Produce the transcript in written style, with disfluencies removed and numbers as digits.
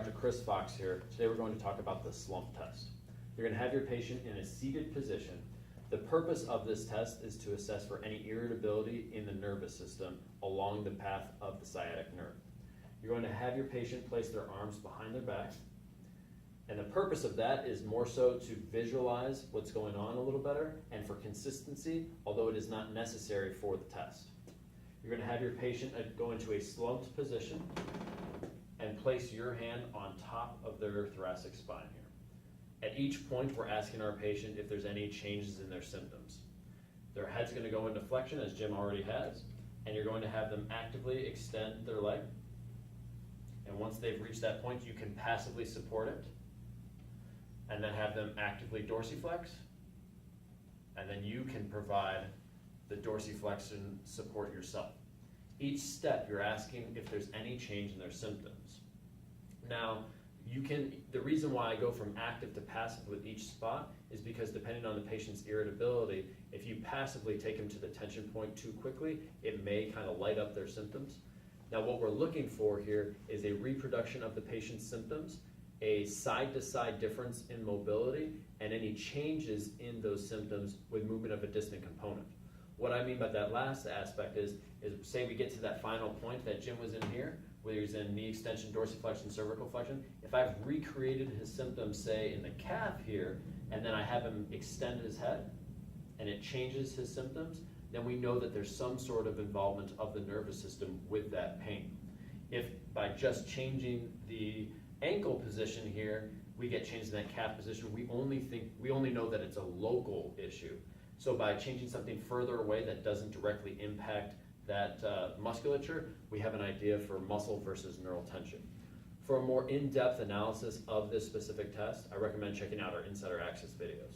Dr. Chris Fox here. Today we're going to talk about the slump test. You're going to have your patient in a seated position. The purpose of this test is to assess for any irritability in the nervous system along the path of the sciatic nerve. You're going to have your patient place their arms behind their back. And the purpose of that is more so to visualize what's going on a little better and for consistency, although it is not necessary for the test. You're going to have your patient go into a slumped position and place your hand on top of their thoracic spine here. At each point, we're asking our patient if there's any changes in their symptoms. Their head's going to go into flexion, as Jim already has, and you're going to have them actively extend their leg. And once they've reached that point, you can passively support it, and then have them actively dorsiflex, and then you can provide the dorsiflexion support yourself. Each step, you're asking if there's any change in their symptoms. Now, the reason why I go from active to passive with each spot is because depending on the patient's irritability, if you passively take them to the tension point too quickly, it may kind of light up their symptoms. Now, what we're looking for here is a reproduction of the patient's symptoms, a side-to-side difference in mobility, and any changes in those symptoms with movement of a distant component. What I mean by that last aspect is say we get to that final point that Jim was in here, where he's in knee extension, dorsiflexion, cervical flexion. If I've recreated his symptoms, say in the calf here, and then I have him extend his head, and it changes his symptoms, then we know that there's some sort of involvement of the nervous system with that pain. If by just changing the ankle position here, we get changed in that calf position, we only know that it's a local issue. So by changing something further away that doesn't directly impact that musculature, we have an idea for muscle versus neural tension. For a more in-depth analysis of this specific test, I recommend checking out our Insider Access videos.